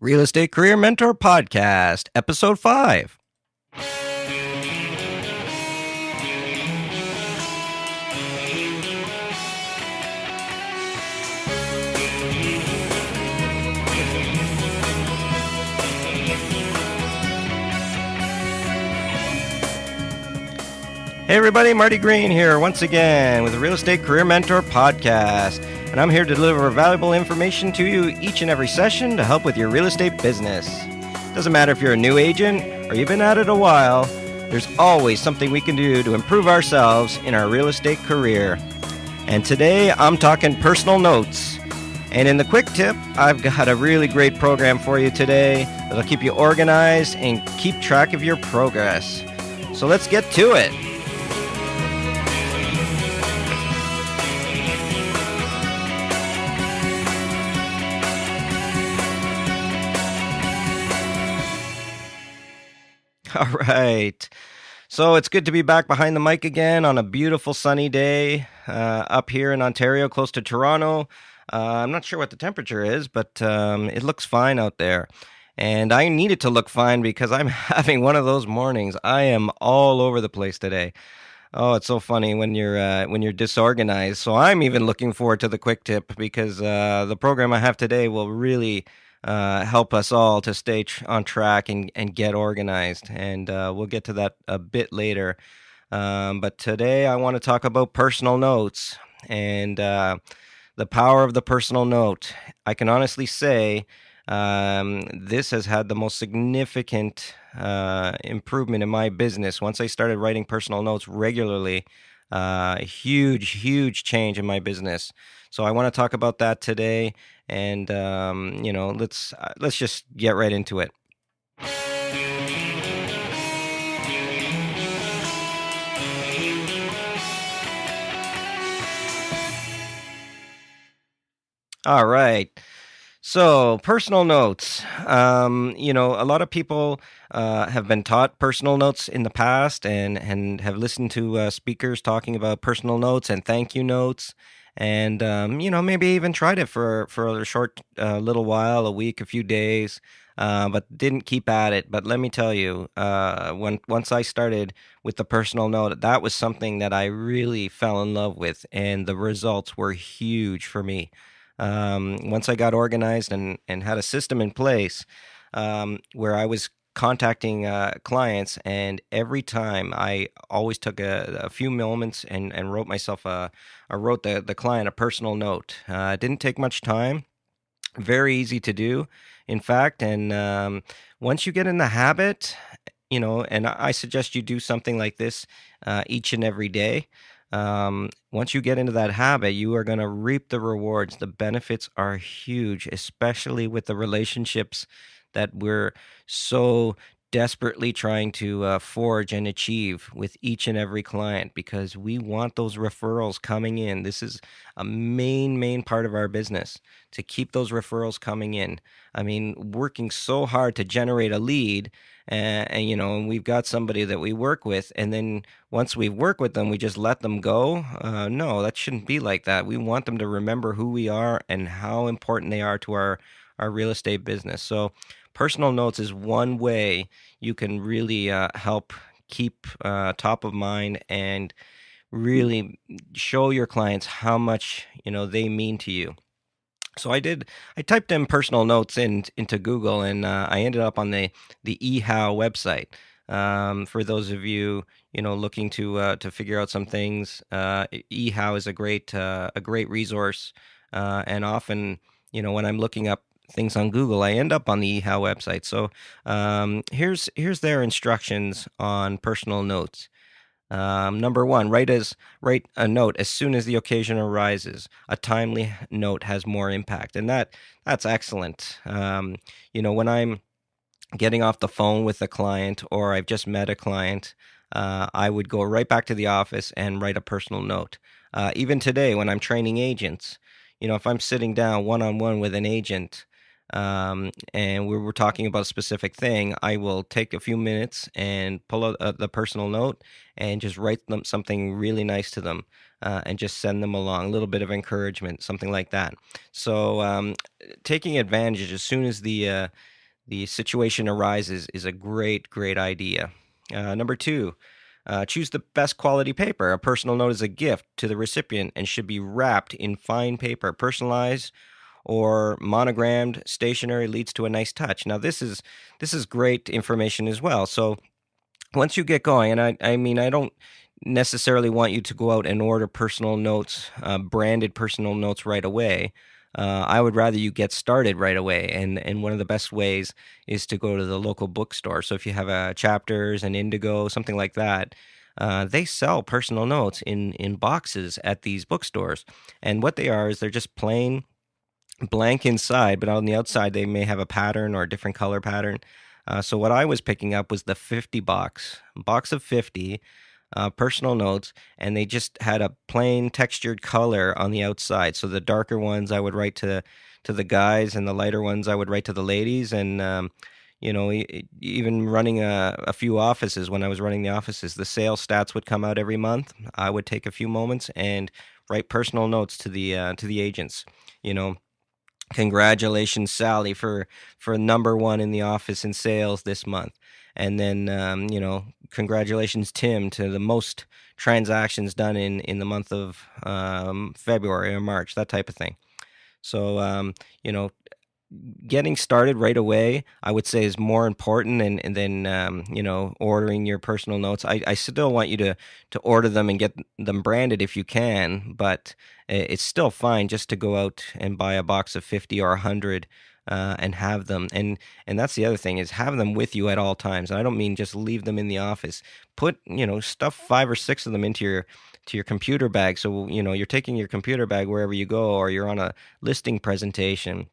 Real Estate Career Mentor Podcast, Episode 5. Hey everybody, Marty Green here once again with the Real Estate Career Mentor Podcast. And I'm here to deliver valuable information to you each and every session to help with your real estate business. Doesn't matter if you're a new agent or you've been at it a while, there's always something we can do to improve ourselves in our real estate career. And today I'm talking personal notes. And in the quick tip, I've got a really great program for you today that'll keep you organized and keep track of your progress. So let's get to it. All right. So it's good to be back behind the mic again on a beautiful sunny day up here in Ontario, close to Toronto. I'm not sure what the temperature is, but it looks fine out there. And I need it to look fine because I'm having one of those mornings. I am all over the place today. Oh, it's so funny when you're disorganized. So I'm even looking forward to the quick tip because the program I have today will really help us all to stay on track and get organized. And we'll get to that a bit later. But today I want to talk about personal notes and the power of the personal note. I can honestly say this has had the most significant improvement in my business. Once I started writing personal notes regularly, huge change in my business. So I want to talk about that today, and let's just get right into it. All right. So, personal notes. A lot of people have been taught personal notes in the past and have listened to speakers talking about personal notes and thank you notes. And, maybe even tried it for a short little while, a week, a few days, but didn't keep at it. But let me tell you, once I started with the personal note, that was something that I really fell in love with, and the results were huge for me. Once I got organized and had a system in place where I was contacting clients, and every time I always took a few moments and wrote myself I wrote the client a personal note. It didn't take much time, very easy to do, in fact. And once you get in the habit, and I suggest you do something like this each and every day. Once you get into that habit, you are going to reap the rewards. The benefits are huge, especially with the relationships that we're so desperately trying to forge and achieve with each and every client, because we want those referrals coming in. This is a main part of our business, to keep those referrals coming in. I mean, working so hard to generate a lead, and we've got somebody that we work with, and then once we work with them, we just let them go. No, that shouldn't be like that. We want them to remember who we are and how important they are to our real estate business. So personal notes is one way you can really help keep top of mind and really show your clients how much they mean to you. So I typed in personal notes into Google, and I ended up on the eHow website. For those of you looking to figure out some things, eHow is a great resource. And often when I'm looking up things on Google, I end up on the eHow website. So here's their instructions on personal notes. Number one, write a note as soon as the occasion arises. A timely note has more impact, and that's excellent. When I'm getting off the phone with a client, or I've just met a client, I would go right back to the office and write a personal note. Even today, when I'm training agents, if I'm sitting down one-on-one with an agent, and we're talking about a specific thing, I will take a few minutes and pull out the personal note and just write them something really nice to them, and just send them along a little bit of encouragement, something like that. So taking advantage as soon as the situation arises is a great idea. Number two, choose the best quality paper. A personal note is a gift to the recipient and should be wrapped in fine paper. Personalized or monogrammed stationery leads to a nice touch. Now, this is great information as well. So once you get going, and I mean, I don't necessarily want you to go out and order personal notes, branded personal notes right away. I would rather you get started right away, and one of the best ways is to go to the local bookstore. So if you have a Chapters, an Indigo, something like that, they sell personal notes in boxes at these bookstores. And what they are is they're just plain blank inside, but on the outside they may have a pattern or a different color pattern. So what I was picking up was the 50 box of 50 personal notes, and they just had a plain textured color on the outside. So the darker ones I would write to the guys, and the lighter ones I would write to the ladies. And even running a few offices, when I was running the offices, the sales stats would come out every month. I would take a few moments and write personal notes to the agents. You know, congratulations, Sally, for number one in the office in sales this month. And then, congratulations, Tim, to the most transactions done in the month of February or March, that type of thing. So, getting started right away, I would say, is more important than ordering your personal notes. I still want you to order them and get them branded if you can, but it's still fine just to go out and buy a box of 50 or 100, and have them. And that's the other thing, is have them with you at all times. And I don't mean just leave them in the office. Put, stuff 5 or 6 of them into your computer bag. So, you're taking your computer bag wherever you go, or you're on a listing presentation.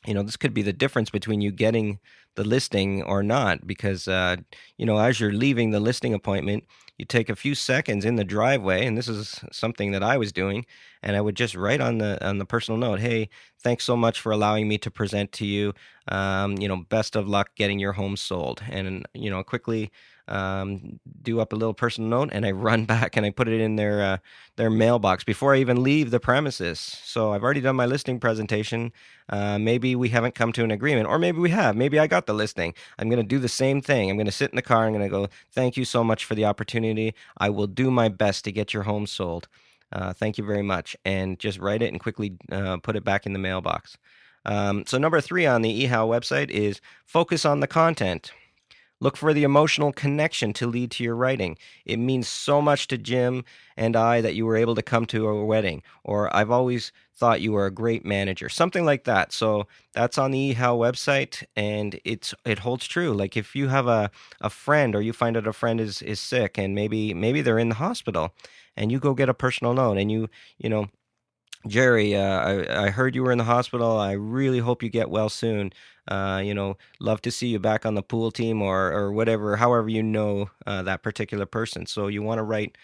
This could be the difference between you getting the listing or not, because, as you're leaving the listing appointment, you take a few seconds in the driveway, and this is something that I was doing, and I would just write on the personal note, "Hey, thanks so much for allowing me to present to you. Best of luck getting your home sold." And quickly do up a little personal note, and I run back and I put it in their mailbox before I even leave the premises. So I've already done my listing presentation. Maybe we haven't come to an agreement, or maybe we have. Maybe I got the listing. I'm going to do the same thing. I'm going to sit in the car. I'm going to go, "Thank you so much for the opportunity. I will do my best to get your home sold. Thank you very much." And just write it and quickly put it back in the mailbox. So number 3 on the eHow website is focus on the content. Look for the emotional connection to lead to your writing. It means so much to Jim and I that you were able to come to our wedding. Or, "I've always thought you were a great manager." Something like that. So that's on the eHow website, and it holds true. Like if you have a friend, or you find out a friend is sick, and maybe they're in the hospital, and you go get a personal note, and you know Jerry, I heard you were in the hospital. I really hope you get well soon. Love to see you back on the pool team, or whatever, however that particular person. So you want to write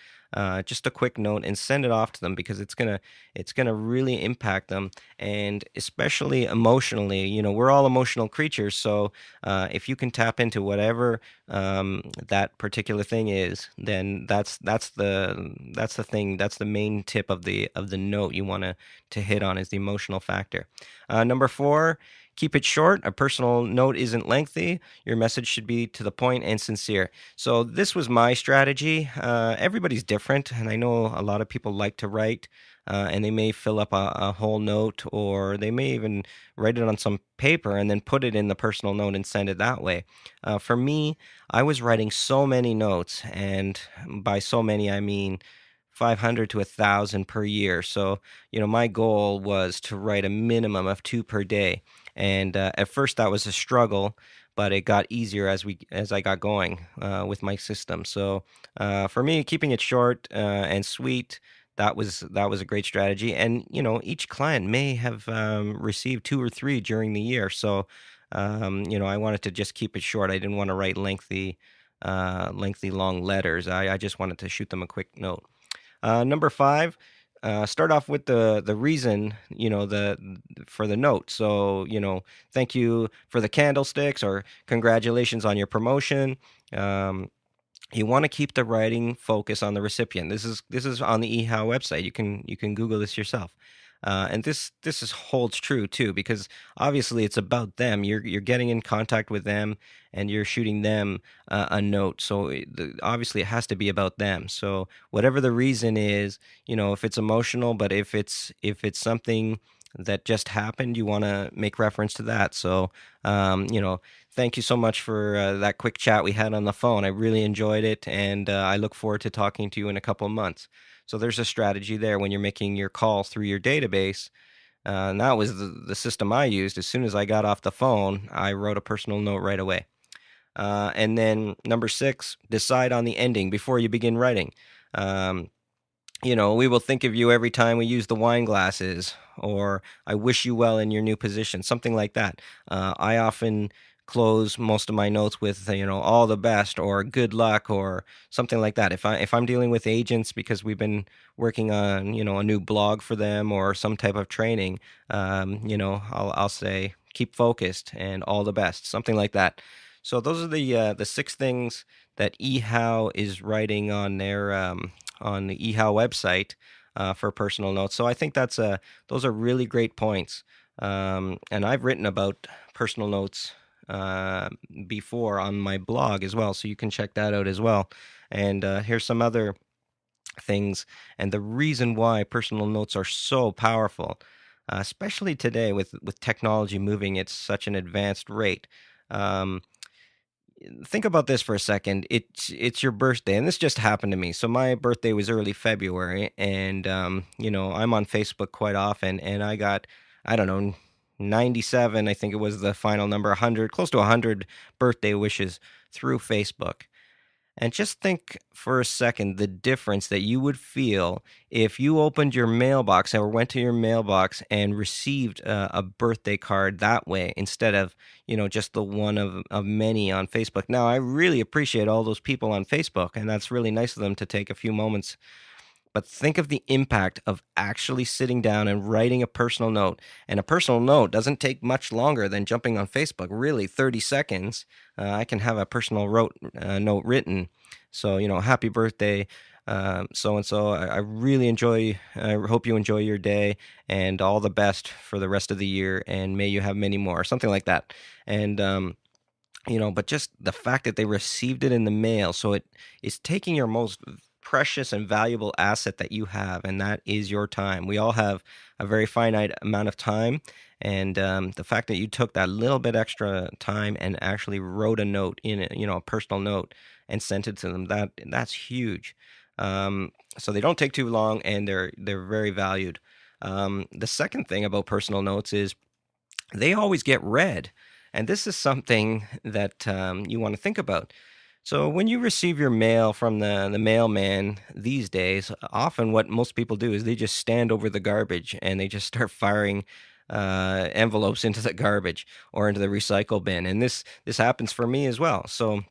just a quick note and send it off to them, because it's gonna really impact them, and especially emotionally. We're all emotional creatures, so if you can tap into whatever that particular thing is, then that's the thing. That's the main tip of the note you want to hit on, is the emotional factor. Number 4. Keep it short. A personal note isn't lengthy. Your message should be to the point and sincere. So this was my strategy. Everybody's different, and I know a lot of people like to write, and they may fill up a whole note, or they may even write it on some paper and then put it in the personal note and send it that way. For me, I was writing so many notes, and by so many I mean 500 to 1,000 per year. So, my goal was to write a minimum of 2 per day. And at first that was a struggle, but it got easier as I got going with my system. So for me, keeping it short and sweet, that was a great strategy. And each client may have received 2 or 3 during the year. So I wanted to just keep it short. I didn't want to write lengthy long letters. I just wanted to shoot them a quick note. Number 5, start off with the reason, the for the note. So, thank you for the candlesticks, or congratulations on your promotion. Um, you want to keep the writing focus on the recipient. This is on the eHow website. You can Google this yourself. And this holds true too, because obviously it's about them. You're getting in contact with them, and you're shooting them a note. So obviously it has to be about them. So whatever the reason is, if it's emotional, but if it's something that just happened, you want to make reference to that. So thank you so much for that quick chat we had on the phone. I really enjoyed it, and I look forward to talking to you in a couple of months. So there's a strategy there when you're making your calls through your database. And that was the system I used. As soon as I got off the phone, I wrote a personal note right away. And then number 6, decide on the ending before you begin writing. Um, we will think of you every time we use the wine glasses, or I wish you well in your new position, something like that. I often close most of my notes with, all the best, or good luck, or something like that. If I'm dealing with agents because we've been working on, a new blog for them or some type of training, I'll say keep focused and all the best, something like that. So those are the 6 things that eHow is writing on the eHow website for personal notes. So I think those are really great points. And I've written about personal notes uh, before on my blog as well, so you can check that out as well. And here's some other things, and the reason why personal notes are so powerful, especially today with technology moving at such an advanced rate. Um, think about this for a second. It's your birthday, and this just happened to me. So my birthday was early February, and I'm on Facebook quite often, and I don't know, 97. I think it was the final number, 100, close to 100 birthday wishes through Facebook. And just think for a second the difference that you would feel if you opened your mailbox or went to your mailbox and received a birthday card that way, instead of, just the one of many on Facebook. Now, I really appreciate all those people on Facebook, and that's really nice of them to take a few moments, but think of the impact of actually sitting down and writing a personal note. And a personal note doesn't take much longer than jumping on Facebook. Really, 30 seconds. I can have a personal note written. So, happy birthday, so and so. I really enjoy, I hope you enjoy your day, and all the best for the rest of the year. And may you have many more, something like that. And, but just the fact that they received it in the mail. So it is taking your most precious and valuable asset that you have, and that is your time. We all have a very finite amount of time, and the fact that you took that little bit extra time and actually wrote a note in it, a personal note, and sent it to them, that's huge. So they don't take too long, and they're very valued. The second thing about personal notes is they always get read. And this is something that you want to think about. So when you receive your mail from the mailman these days, often what most people do is they just stand over the garbage, and they just start firing envelopes into the garbage or into the recycle bin. And this happens for me as well. So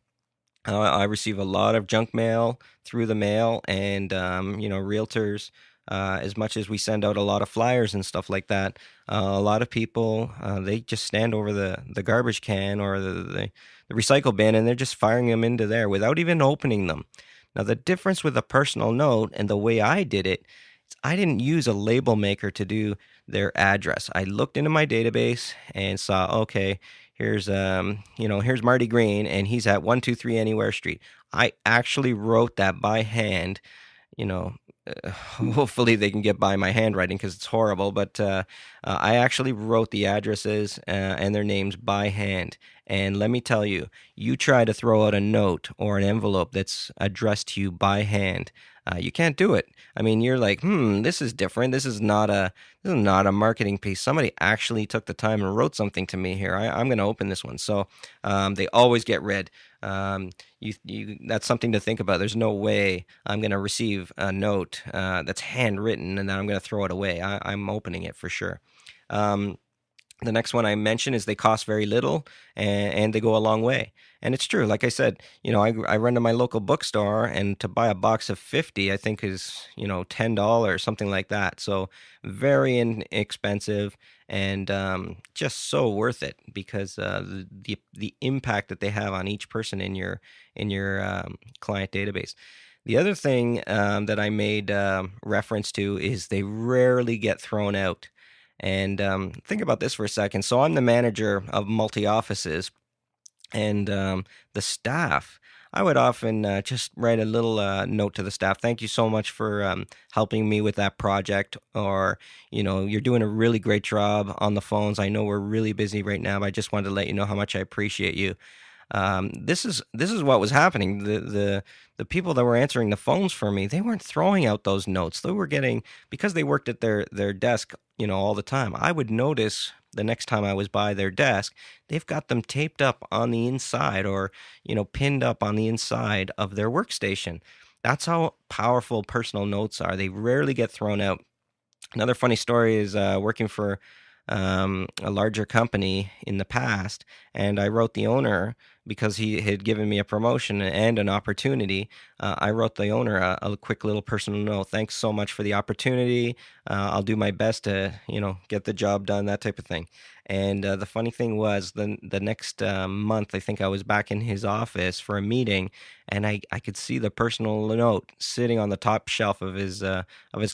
I receive a lot of junk mail through the mail, and realtors. As much as we send out a lot of flyers and stuff like that, a lot of people they just stand over the garbage can or the recycle bin, and they're just firing them into there without even opening them. Now, the difference with a personal note and the way I did it, is I didn't use a label maker to do their address. I looked into my database and saw, okay, here's Marty Green, and he's at 123 Anywhere Street. I actually wrote that by hand. you know, hopefully they can get by my handwriting because it's horrible. But I actually wrote the addresses and their names by hand. And let me tell you, you try to throw out a note or an envelope that's addressed to you by hand, you can't do it. I mean, you're like, this is different. This is not a marketing piece. Somebody actually took the time and wrote something to me here. I'm going to open this one. So they always get read. That's something to think about. There's no way I'm going to receive a note that's handwritten and then I'm going to throw it away. I'm opening it for sure. Um, The next one I mention is they cost very little and they go a long way. And it's true. Like I said, I run to my local bookstore, and to buy a box of 50, I think is, $10, something like that. So very inexpensive, and just so worth it because the impact that they have on each person in your client database. The other thing that I made reference to is they rarely get thrown out. And think about this for a second. So I'm the manager of multi offices, and the staff. I would often just write a little note to the staff. Thank you so much for helping me with that project. Or, you're doing a really great job on the phones. I know we're really busy right now, but I just wanted to let you know how much I appreciate you. This is what was happening. The people that were answering the phones for me, they weren't throwing out those notes. They were getting, because they worked at their desk, all the time. I would notice the next time I was by their desk, they've got them taped up on the inside, or pinned up on the inside of their workstation. That's how powerful personal notes are. They rarely get thrown out. Another funny story is working for a larger company in the past, and I wrote the owner, because he had given me a promotion and an opportunity. I wrote the owner a quick little personal note. Thanks so much for the opportunity. I'll do my best to, get the job done, that type of thing. And the funny thing was, the next month, I think I was back in his office for a meeting, and I could see the personal note sitting on the top shelf of his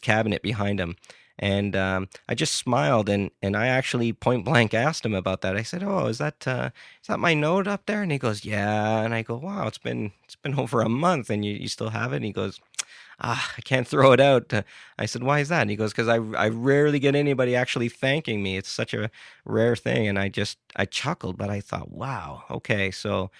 cabinet behind him. And I just smiled, and I actually point blank asked him about that. I said, "Oh, is that my note up there?" And he goes, "Yeah." And I go, "Wow, it's been over a month, and you still have it?" And he goes, I can't throw it out. I said, "Why is that?" And he goes, "Because I rarely get anybody actually thanking me. It's such a rare thing." And I chuckled, but I thought, wow, okay, so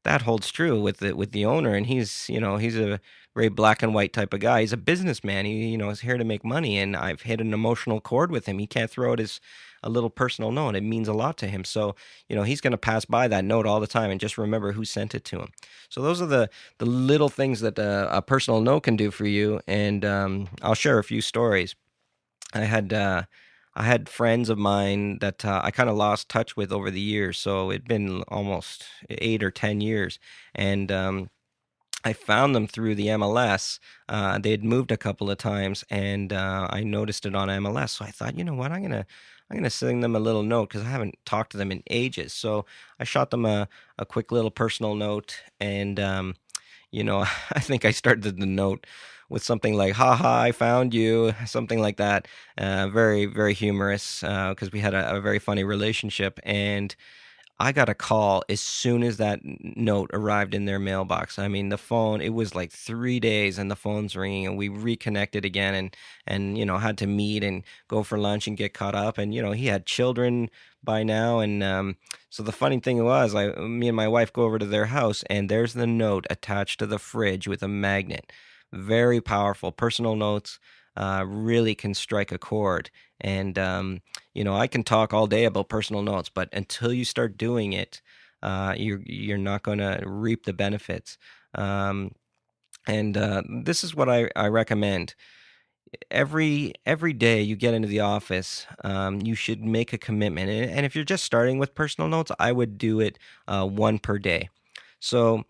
that holds true with the owner, and he's a very black and white type of guy. He's a businessman. He is here to make money, and I've hit an emotional chord with him. He can't throw out his a little personal note. It means a lot to him. So he's going to pass by that note all the time and just remember who sent it to him. So those are the little things that a personal note can do for you. And I'll share a few stories. I had I had friends of mine that I kind of lost touch with over the years. So it'd been almost 8 or 10 years, and I found them through the MLS. They had moved a couple of times, and I noticed it on MLS. So I thought, you know what, I'm gonna send them a little note because I haven't talked to them in ages. So I shot them a quick little personal note, and I think I started the note with something like "haha, I found you," something like that. Very, very humorous, because we had a very funny relationship. And I got a call as soon as that note arrived in their mailbox. I mean, the phone, it was like 3 days, and the phone's ringing, and we reconnected again, and had to meet and go for lunch and get caught up. And he had children by now. And so the funny thing was, me and my wife go over to their house, and there's the note attached to the fridge with a magnet. Very powerful. Personal notes really can strike a chord. And I can talk all day about personal notes, but until you start doing it, you're not going to reap the benefits. Um, and this is what I recommend. Every day you get into the office, you should make a commitment. And if you're just starting with personal notes, I would do it one per day. So,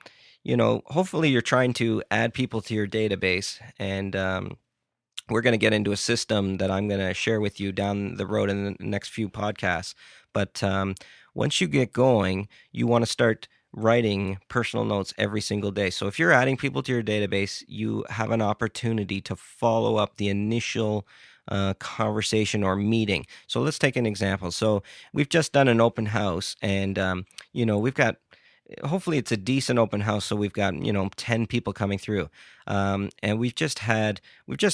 hopefully you're trying to add people to your database, and we're going to get into a system that I'm going to share with you down the road in the next few podcasts. But once you get going, you want to start writing personal notes every single day. So if you're adding people to your database, you have an opportunity to follow up the initial conversation or meeting. So let's take an example. So we've just done an open house, and we've got, hopefully it's a decent open house, so we've got 10 people coming through, and we've just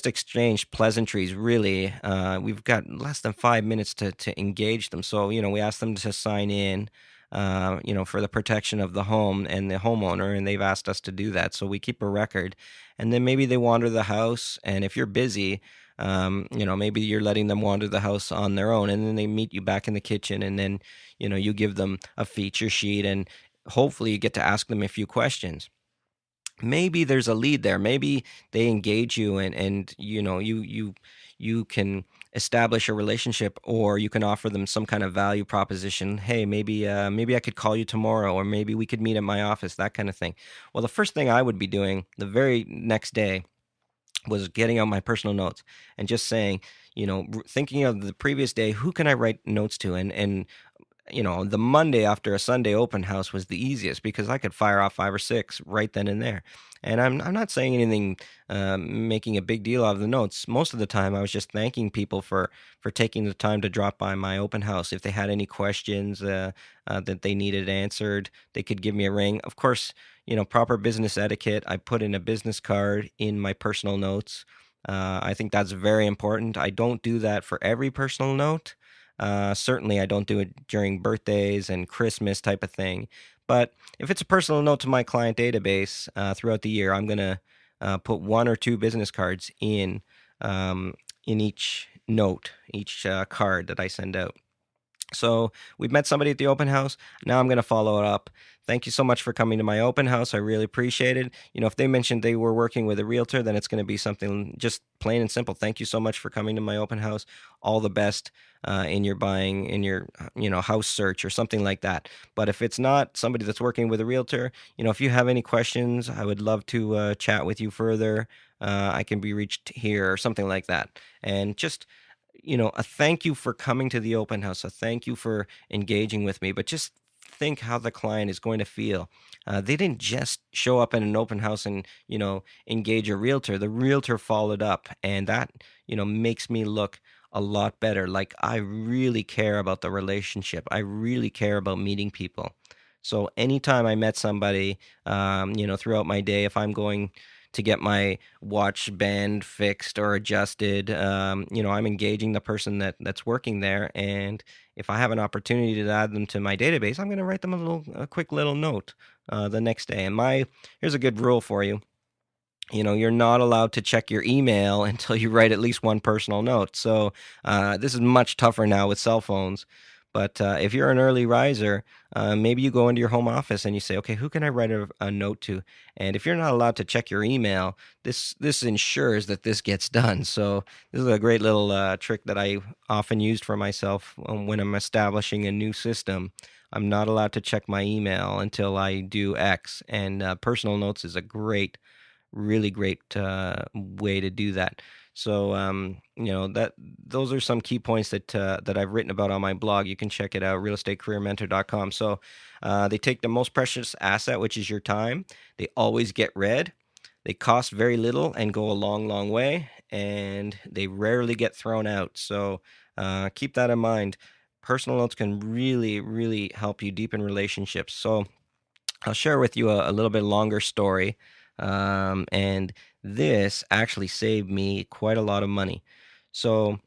exchanged pleasantries. Really, we've got less than 5 minutes to engage them. So we asked them to sign in, for the protection of the home and the homeowner, and they've asked us to do that, so we keep a record. And then maybe they wander the house, and if you're busy, maybe you're letting them wander the house on their own, and then they meet you back in the kitchen, and then you give them a feature sheet, and hopefully you get to ask them a few questions. Maybe there's a lead there. Maybe they engage you, and you can establish a relationship, or you can offer them some kind of value proposition. Hey, maybe I could call you tomorrow, or maybe we could meet at my office, that kind of thing. Well, the first thing I would be doing the very next day was getting out my personal notes and just saying, thinking of the previous day, who can I write notes to? And the Monday after a Sunday open house was the easiest because I could fire off five or six right then and there. And I'm not saying anything, making a big deal out of the notes. Most of the time, I was just thanking people for taking the time to drop by my open house. If they had any questions that they needed answered, they could give me a ring. Of course, proper business etiquette. I put in a business card in my personal notes. I think that's very important. I don't do that for every personal note. Certainly, I don't do it during birthdays and Christmas type of thing. But if it's a personal note to my client database throughout the year, I'm gonna put one or two business cards in each note, each card that I send out. So we've met somebody at the open house. Now I'm going to follow it up. Thank you so much for coming to my open house. I really appreciate it. If they mentioned they were working with a realtor, then it's going to be something just plain and simple. Thank you so much for coming to my open house. All the best in your buying, in your house search or something like that. But if it's not somebody that's working with a realtor, if you have any questions, I would love to chat with you further. I can be reached here or something like that. And just a thank you for coming to the open house, a thank you for engaging with me, but just think how the client is going to feel. They didn't just show up in an open house and, engage a realtor. The realtor followed up, and that, makes me look a lot better. Like I really care about the relationship. I really care about meeting people. So anytime I met somebody, throughout my day, if I'm going to get my watch band fixed or adjusted. I'm engaging the person that's working there, and if I have an opportunity to add them to my database, I'm going to write them a quick little note the next day. And here's a good rule for you. You're not allowed to check your email until you write at least one personal note. So this is much tougher now with cell phones. But if you're an early riser, maybe you go into your home office and you say, okay, who can I write a note to? And if you're not allowed to check your email, this ensures that this gets done. So this is a great little trick that I often used for myself when I'm establishing a new system. I'm not allowed to check my email until I do X. And personal notes is a really great way to do that. So that those are some key points that I've written about on my blog. You can check it out, realestatecareermentor.com. So they take the most precious asset, which is your time. They always get read. They cost very little and go a long, long way, and they rarely get thrown out. So keep that in mind. Personal notes can really, really help you deepen relationships. So I'll share with you a little bit longer story. And this actually saved me quite a lot of money. So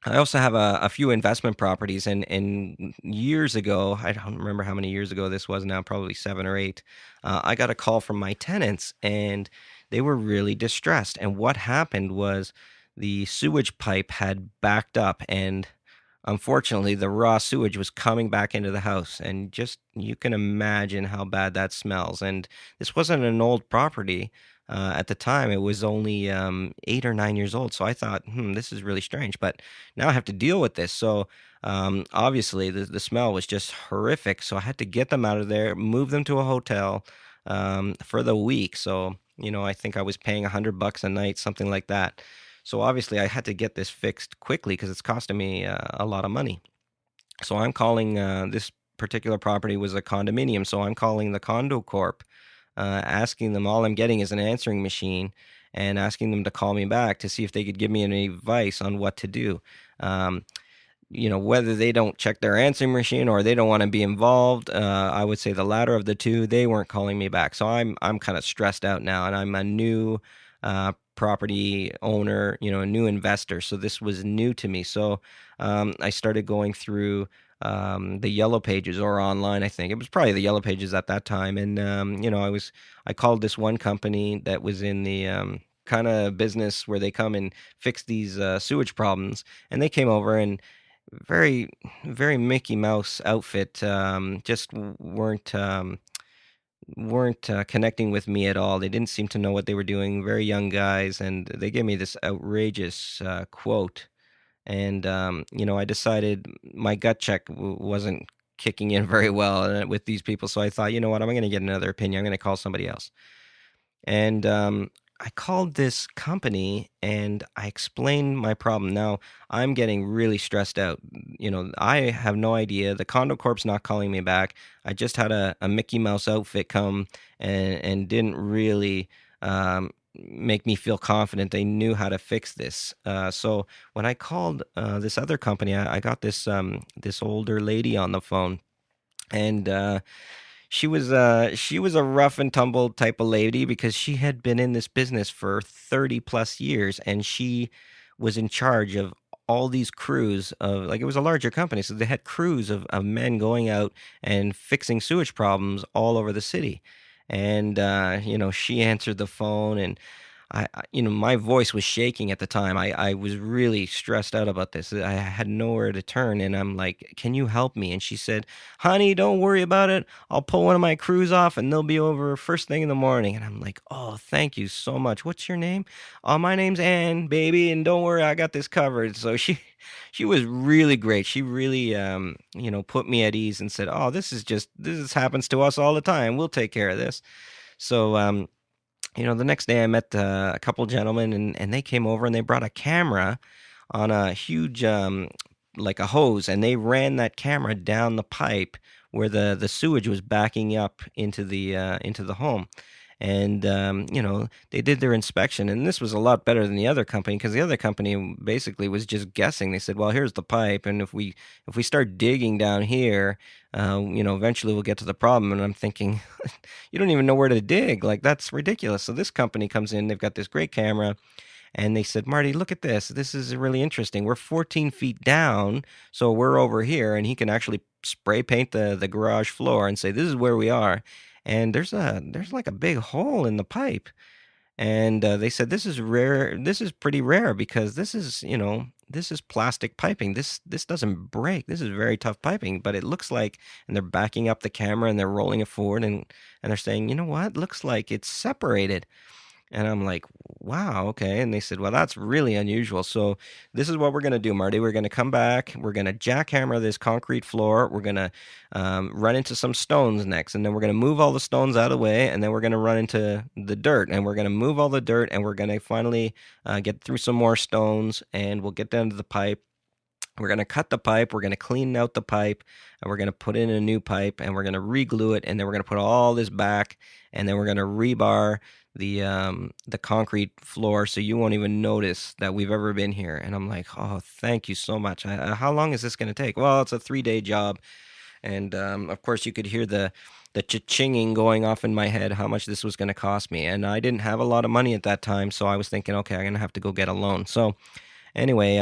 I also have a few investment properties, and years ago, I don't remember how many years ago this was now, probably 7 or 8. I got a call from my tenants, and they were really distressed. And what happened was the sewage pipe had backed up, and unfortunately, the raw sewage was coming back into the house, and just you can imagine how bad that smells. And this wasn't an old property. At the time, it was only 8 or 9 years old. So I thought, this is really strange. But now I have to deal with this. So obviously, the smell was just horrific. So I had to get them out of there, move them to a hotel for the week. So, I think I was paying $100 a night, something like that. So obviously, I had to get this fixed quickly because it's costing me a lot of money. So I'm calling this particular property was a condominium. So I'm calling the condo corp, asking them. All I'm getting is an answering machine, and asking them to call me back to see if they could give me any advice on what to do. Um, whether they don't check their answering machine or they don't want to be involved, I would say the latter of the two. They weren't calling me back, so I'm kind of stressed out now, and I'm a new property owner, a new investor. So this was new to me. So I started going through the yellow pages or online. I think it was probably the yellow pages at that time, and I called this one company that was in the kind of business where they come and fix these sewage problems, and they came over and very, very Mickey Mouse outfit. Just weren't connecting with me at all. They didn't seem to know what they were doing. Very young guys, and they gave me this outrageous quote. And I decided my gut check wasn't kicking in very well with these people. So I thought, you know what, I'm going to get another opinion. I'm going to call somebody else. And I called this company and I explained my problem. Now I'm getting really stressed out. I have no idea. The condo corp's not calling me back. I just had a Mickey Mouse outfit come and didn't really make me feel confident they knew how to fix this. So when I called this other company, I got this older lady on the phone, and she was a rough and tumble type of lady because she had been in this business for 30 plus years, and she was in charge of all these crews of, like, it was a larger company, so they had crews of men going out and fixing sewage problems all over the city. And she answered the phone, and my voice was shaking at the time. I was really stressed out about this. I had nowhere to turn, and I'm like, "Can you help me?" And she said, "Honey, don't worry about it. I'll pull one of my crews off, and they'll be over first thing in the morning." And I'm like, "Oh, thank you so much. What's your name?" "Oh, my name's Ann, baby, and don't worry, I got this covered." So she was really great. She really put me at ease and said, "Oh, this happens to us all the time. We'll take care of this." So the next day I met a couple gentlemen, and they came over and they brought a camera on a huge, like a hose, and they ran that camera down the pipe where the sewage was backing up into the home. And they did their inspection, and this was a lot better than the other company, because the other company basically was just guessing. They said, "Well, here's the pipe, and if we start digging down here, eventually we'll get to the problem." And I'm thinking, you don't even know where to dig. Like, that's ridiculous. So this company comes in, they've got this great camera, and they said, "Marty, look at this. This is really interesting. We're 14 feet down, so we're over here." And he can actually spray paint the garage floor and say, "This is where we are." And there's like a big hole in the pipe. And they said, "This is rare. This is pretty rare, because this is plastic piping. This doesn't break. This is very tough piping." But it looks like, and they're backing up the camera and they're rolling it forward, and they're saying, "You know what? Looks like it's separated." And I'm like, "Wow, okay." And they said, "Well, that's really unusual. So this is what we're going to do, Marty. We're going to come back. We're going to jackhammer this concrete floor. We're going to run into some stones next. And then we're going to move all the stones out of the way. And then we're going to run into the dirt. And we're going to move all the dirt. And we're going to finally get through some more stones. And we'll get down to the pipe. We're going to cut the pipe. We're going to clean out the pipe, and we're going to put in a new pipe, and we're going to re-glue it, and then we're going to put all this back, and then we're going to rebar the concrete floor, so you won't even notice that we've ever been here." And I'm like, "Oh, thank you so much. How long is this going to take?" "Well, it's a 3-day job." And of course, you could hear the cha-chinging going off in my head, how much this was going to cost me. And I didn't have a lot of money at that time, so I was thinking, okay, I'm going to have to go get a loan. So anyway,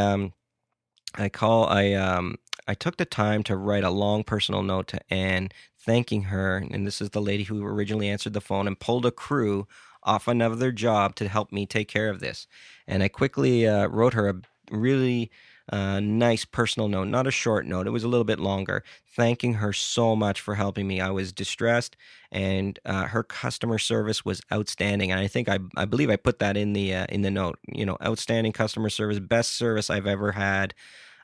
I took the time to write a long personal note to Anne, thanking her, and this is the lady who originally answered the phone, and pulled a crew off another job to help me take care of this. And I quickly wrote her a really nice personal note, not a short note. It was a little bit longer, thanking her so much for helping me. I was distressed, and her customer service was outstanding. And I believe I put that in the note. Outstanding customer service, best service I've ever had.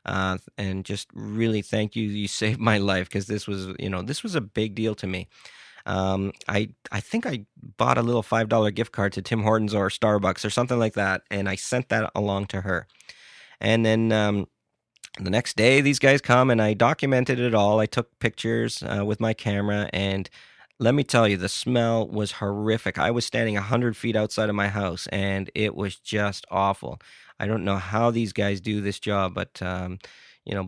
And just really thank you. You saved my life, because this was a big deal to me. I think I bought a little $5 gift card to Tim Hortons or Starbucks or something like that, and I sent that along to her. And then the next day, these guys come, and I documented it all. I took pictures with my camera, and let me tell you, the smell was horrific. I was standing 100 feet outside of my house, and it was just awful. I don't know how these guys do this job, but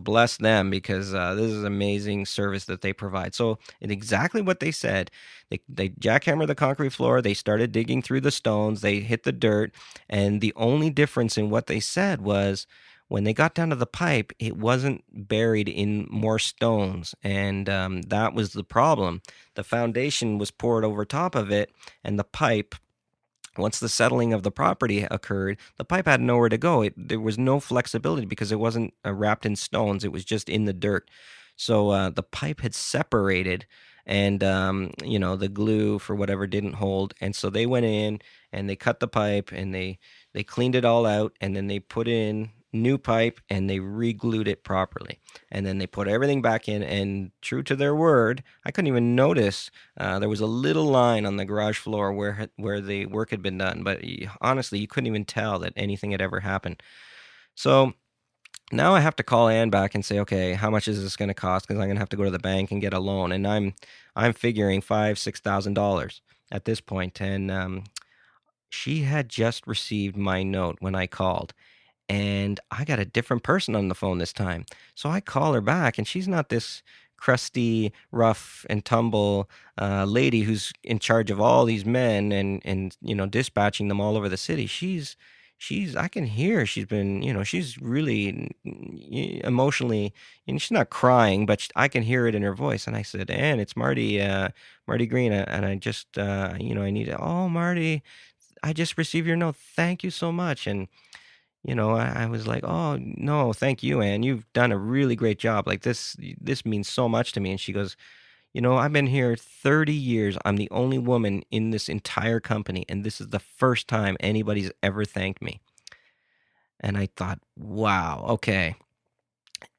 bless them, because this is amazing service that they provide. So it's exactly what they said. They jackhammered the concrete floor. They started digging through the stones. They hit the dirt, and the only difference in what they said was, when they got down to the pipe, it wasn't buried in more stones, and that was the problem. The foundation was poured over top of it, and the pipe, once the settling of the property occurred, the pipe had nowhere to go. There was no flexibility, because it wasn't wrapped in stones. It was just in the dirt. So the pipe had separated, and the glue for whatever didn't hold. And so they went in and they cut the pipe, and they cleaned it all out, and then they put in new pipe, and they re-glued it properly. And then they put everything back in, and true to their word, I couldn't even notice there was a little line on the garage floor where the work had been done. But honestly, you couldn't even tell that anything had ever happened. So now I have to call Ann back and say, okay, how much is this going to cost? Because I'm going to have to go to the bank and get a loan, and I'm figuring $5,000-$6,000 at this point. And she had just received my note when I called, and I got a different person on the phone this time. So I call her back, and she's not this crusty, rough and tumble lady who's in charge of all these men and dispatching them all over the city. She's I can hear she's been she's really emotionally, and she's not crying, but I can hear it in her voice. And I said, Ann, it's Marty Green, and I just I need it. Oh, Marty, I just received your note. Thank you so much. And I was like, "Oh, no, thank you, Ann. You've done a really great job. Like this means so much to me." And she goes, I've been here 30 years. I'm the only woman in this entire company, and this is the first time anybody's ever thanked me." And I thought, "Wow, okay."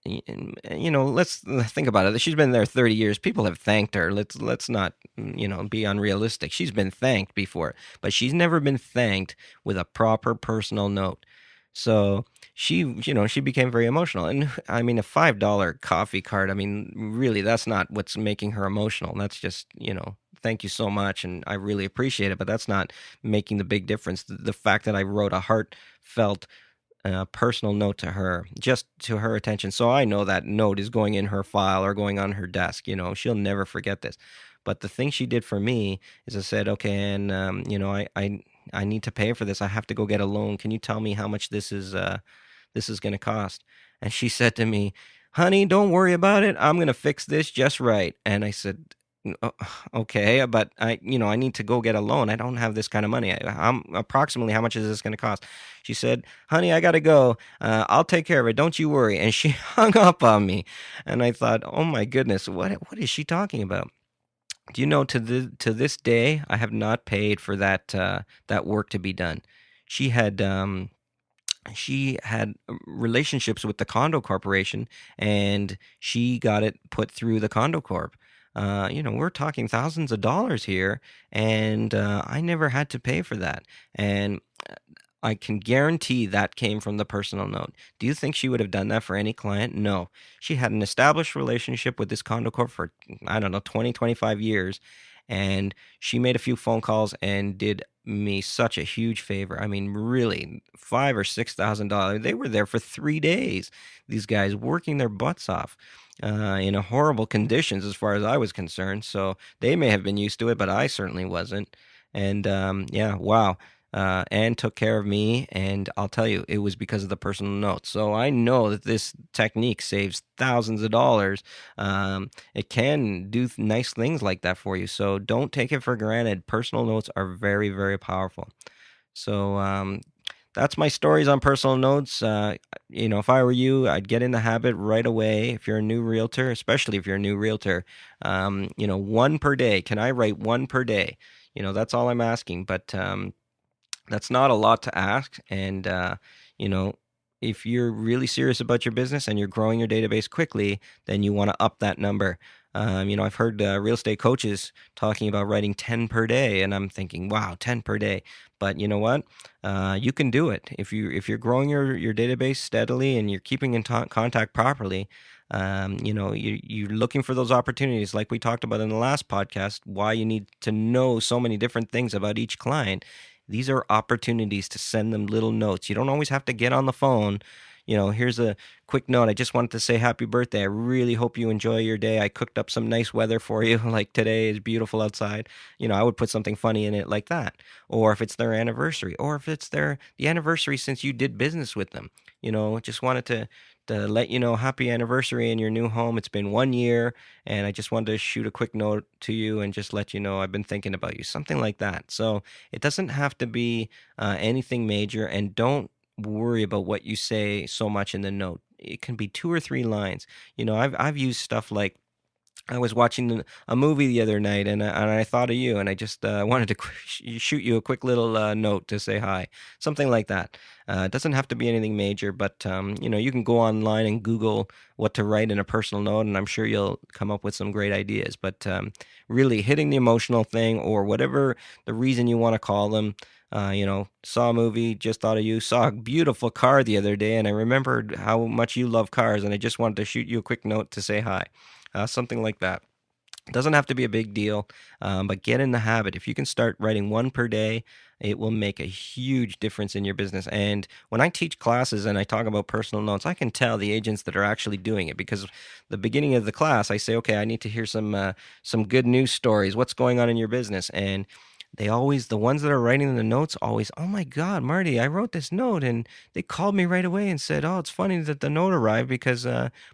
Let's think about it. She's been there 30 years. People have thanked her. Let's not, be unrealistic. She's been thanked before, but she's never been thanked with a proper personal note. So she became very emotional. And I mean, a $5 coffee card, I mean, really, that's not what's making her emotional. That's just, thank you so much, and I really appreciate it, but that's not making the big difference. The fact that I wrote a heartfelt personal note to her, just to her attention. So I know that note is going in her file or going on her desk. She'll never forget this. But the thing she did for me is I said, okay, and I need to pay for this. I have to go get a loan. Can you tell me how much this is going to cost? And she said to me, honey, don't worry about it. I'm going to fix this just right. And I said, okay, but I need to go get a loan. I don't have this kind of money. Approximately how much is this going to cost? She said, honey, I got to go. I'll take care of it. Don't you worry. And she hung up on me. And I thought, oh my goodness, what is she talking about? Do you know, to this day, I have not paid for that work to be done. She had relationships with the condo corporation, and she got it put through the condo corp. We're talking thousands of dollars here, and I never had to pay for that. And I can guarantee that came from the personal note. Do you think she would have done that for any client? No. She had an established relationship with this condo corp for, I don't know, 20, 25 years. And she made a few phone calls and did me such a huge favor. I mean, really, $5,000 or $6,000. They were there for 3 days. These guys working their butts off in a horrible conditions, as far as I was concerned. So they may have been used to it, but I certainly wasn't. And yeah, wow. Anne took care of me, and I'll tell you, it was because of the personal notes. So I know that this technique saves thousands of dollars. It can do nice things like that for you. So don't take it for granted. Personal notes are very, very powerful. So that's my stories on personal notes. If I were you, I'd get in the habit right away. If you're a new realtor, especially if you're a new realtor, one per day. Can I write one per day? That's all I'm asking. But that's not a lot to ask. And, you know, if you're really serious about your business and you're growing your database quickly, then you want to up that number. I've heard real estate coaches talking about writing 10 per day, and I'm thinking, wow, 10 per day. But you know what? You can do it. If you're growing your database steadily and you're keeping in contact properly, you're looking for those opportunities like we talked about in the last podcast, why you need to know so many different things about each client. These are opportunities to send them little notes. You don't always have to get on the phone. Here's a quick note. I just wanted to say happy birthday. I really hope you enjoy your day. I cooked up some nice weather for you. Like today is beautiful outside. I would put something funny in it like that. Or if it's their anniversary, or if it's the anniversary since you did business with them. Just wanted to let you know happy anniversary in your new home. It's been 1 year, and I just wanted to shoot a quick note to you and just let you know I've been thinking about you. Something like that. So it doesn't have to be anything major, and don't worry about what you say so much in the note. It can be 2 or 3 lines. I've used stuff like I was watching a movie the other night, and I thought of you, and I just wanted to shoot you a quick little note to say hi, something like that. It doesn't have to be anything major, but you can go online and Google what to write in a personal note, and I'm sure you'll come up with some great ideas. But really, hitting the emotional thing, or whatever the reason you want to call them. Saw a movie, just thought of you. Saw a beautiful car the other day, and I remembered how much you love cars, and I just wanted to shoot you a quick note to say hi, something like that. It doesn't have to be a big deal, but get in the habit. If you can start writing one per day, it will make a huge difference in your business. And when I teach classes and I talk about personal notes, I can tell the agents that are actually doing it, because the beginning of the class, I say, okay, I need to hear some good news stories. What's going on in your business? And they always, the ones that are writing the notes, always, oh my God, Marty, I wrote this note, and they called me right away and said, oh, it's funny that the note arrived because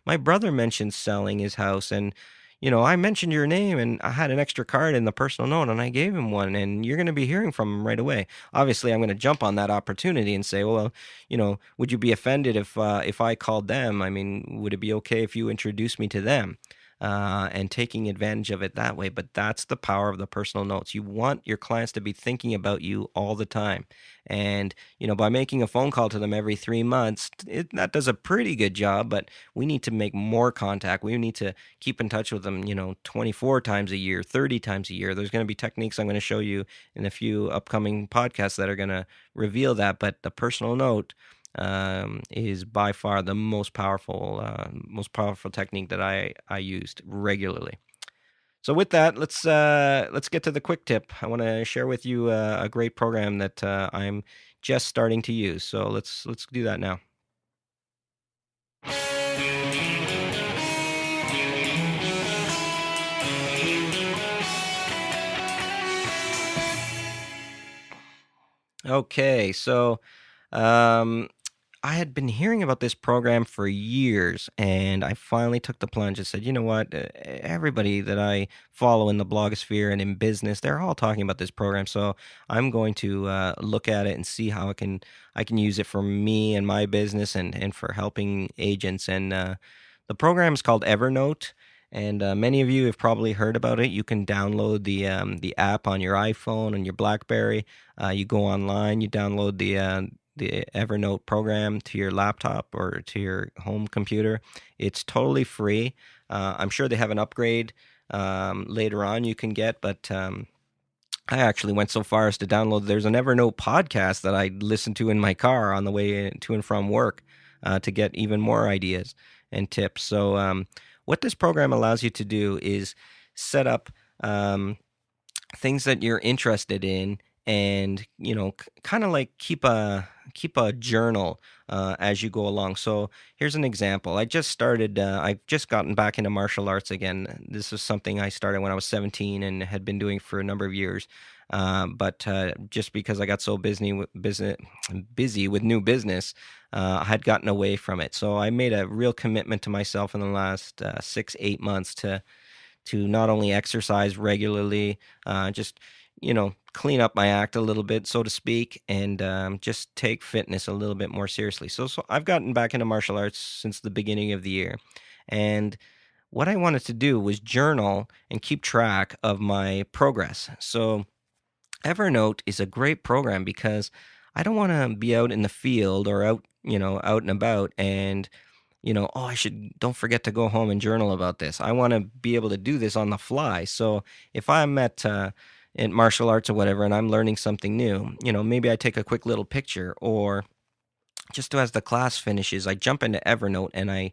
my brother mentioned selling his house, and I mentioned your name, and I had an extra card in the personal note, and I gave him one, and you're going to be hearing from him right away. Obviously, I'm going to jump on that opportunity and say, well, would you be offended if I called them? I mean, would it be okay if you introduced me to them? And taking advantage of it that way. But that's the power of the personal notes. You want your clients to be thinking about you all the time. And, by making a phone call to them every 3 months, that does a pretty good job, but we need to make more contact. We need to keep in touch with them, 24 times a year, 30 times a year. There's going to be techniques I'm going to show you in a few upcoming podcasts that are going to reveal that. But the personal note is by far the most powerful technique that I used regularly. So with that, let's get to the quick tip. I want to share with you a great program that I'm just starting to use. So let's do that now. Okay, so um, I had been hearing about this program for years, and I finally took the plunge and said, you know what? Everybody that I follow in the blogosphere and in business, they're all talking about this program. So I'm going to look at it and see how I can use it for me and my business, and for helping agents. And the program is called Evernote. And many of you have probably heard about it. You can download the app on your iPhone and your BlackBerry. You go online, you download the Evernote program to your laptop or to your home computer. It's totally free. I'm sure they have an upgrade later on you can get, but I actually went so far as to download. There's an Evernote podcast that I listen to in my car on the way to and from work to get even more ideas and tips. So, what this program allows you to do is set up um, things that you're interested in, and kind of like keep a journal as you go along. So here's an example. I've just gotten back into martial arts again. This is something I started when I was 17 and had been doing for a number of years. But just because I got so busy with new business, I had gotten away from it. So I made a real commitment to myself in the last 6-8 months to not only exercise regularly, just clean up my act a little bit, so to speak, and just take fitness a little bit more seriously. So I've gotten back into martial arts since the beginning of the year, and what I wanted to do was journal and keep track of my progress. So Evernote is a great program because I don't want to be out in the field or out and about, and oh, don't forget to go home and journal about this. I want to be able to do this on the fly. So if I'm at martial arts or whatever, and I'm learning something new, maybe I take a quick little picture, or just as the class finishes, I jump into Evernote and I,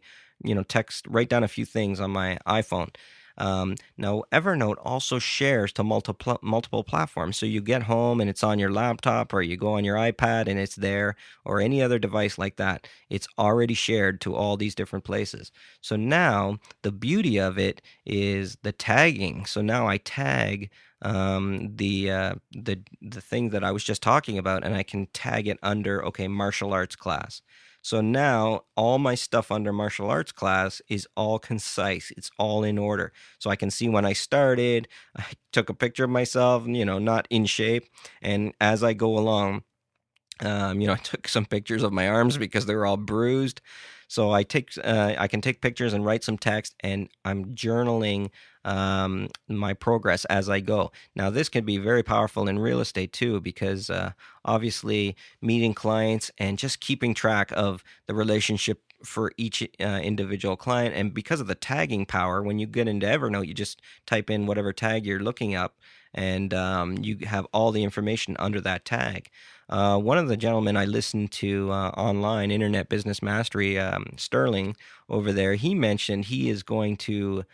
write down a few things on my iPhone. Now, Evernote also shares to multiple platforms. So you get home and it's on your laptop, or you go on your iPad and it's there, or any other device like that. It's already shared to all these different places. So now the beauty of it is the tagging. So now I tag the thing that I was just talking about, and I can tag it under, okay, martial arts class. So now all my stuff under martial arts class is all concise. It's all in order. So I can see when I started, I took a picture of myself, not in shape. And as I go along, I took some pictures of my arms because they were all bruised. So I can take pictures and write some text, and I'm journaling my progress as I go. Now, this can be very powerful in real estate too, because obviously meeting clients and just keeping track of the relationship for each individual client. And because of the tagging power, when you get into Evernote, you just type in whatever tag you're looking up, and you have all the information under that tag. One of the gentlemen I listened to online, Internet Business Mastery, Sterling over there, he mentioned he is going to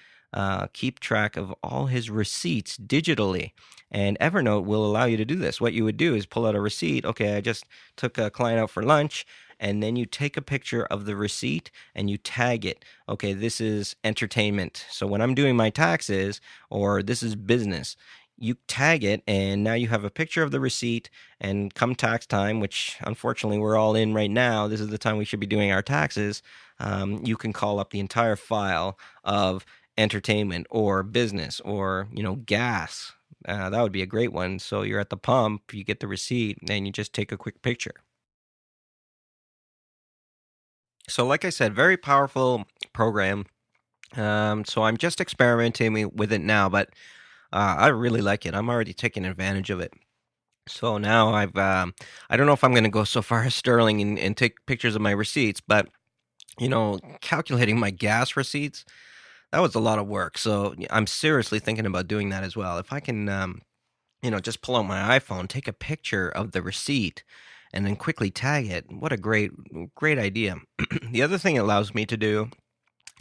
keep track of all his receipts digitally. And Evernote will allow you to do this. What you would do is pull out a receipt. Okay, I just took a client out for lunch. And then you take a picture of the receipt and you tag it. Okay, this is entertainment. So when I'm doing my taxes, or this is business, you tag it, and now you have a picture of the receipt. And come tax time, which unfortunately we're all in right now, this is the time we should be doing our taxes. You can call up the entire file of entertainment or business or gas. That would be a great one. So you're at the pump, you get the receipt, and you just take a quick picture. So like I said, very powerful program. So I'm just experimenting with it now, but I really like it. I'm already taking advantage of it. So now I don't know if I'm going to go so far as Sterling and take pictures of my receipts, but calculating my gas receipts, that was a lot of work. So I'm seriously thinking about doing that as well. If I can, just pull out my iPhone, take a picture of the receipt, and then quickly tag it. What a great idea. The other thing it allows me to do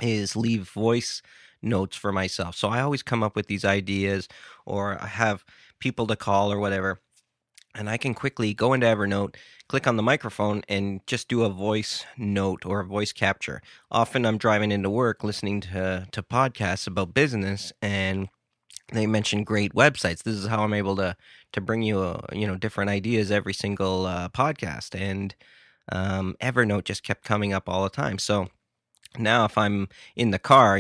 is leave voice notes for myself. So I always come up with these ideas, or I have people to call or whatever, and I can quickly go into Evernote, click on the microphone, and just do a voice note or a voice capture. Often I'm driving into work listening to podcasts about business, and they mention great websites. This is how I'm able to bring you different ideas every single podcast. And Evernote just kept coming up all the time. So now if I'm in the car,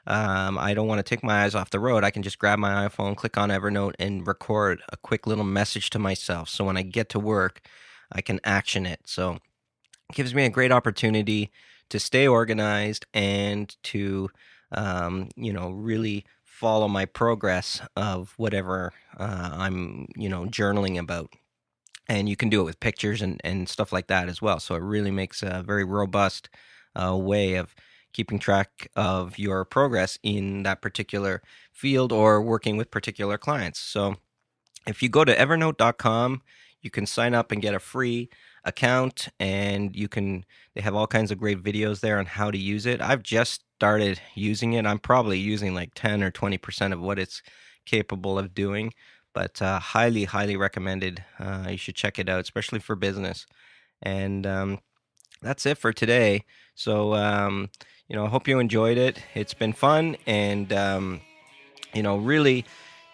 I don't want to take my eyes off the road. I can just grab my iPhone, click on Evernote, and record a quick little message to myself. So when I get to work, I can action it. So it gives me a great opportunity to stay organized and to, really follow my progress of whatever I'm, journaling about. And you can do it with pictures and stuff like that as well. So it really makes a very robust way of keeping track of your progress in that particular field or working with particular clients. So if you go to evernote.com, you can sign up and get a free account, and they have all kinds of great videos there on how to use it. I've just started using it. I'm probably using like 10 or 20% of what it's capable of doing, but highly, highly recommended. You should check it out, especially for business. And that's it for today. So, I hope you enjoyed it. It's been fun, and, really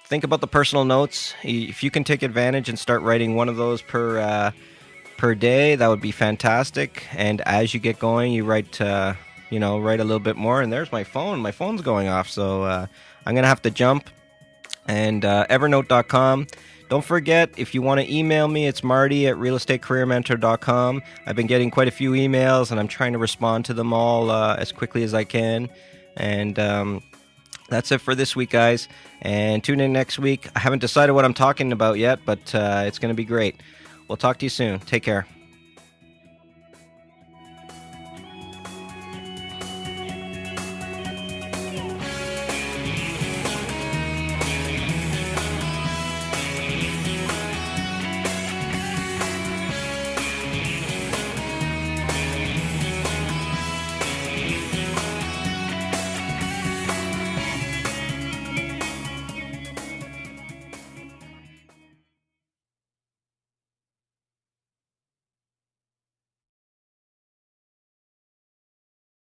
think about the personal notes. If you can take advantage and start writing one of those per day, that would be fantastic. And as you get going, you write a little bit more. And there's my phone. My phone's going off, so I'm going to have to jump. And evernote.com. Don't forget, if you want to email me, it's Marty at realestatecareermentor.com. I've been getting quite a few emails, and I'm trying to respond to them all as quickly as I can. And that's it for this week, guys. And tune in next week. I haven't decided what I'm talking about yet, but it's going to be great. We'll talk to you soon. Take care.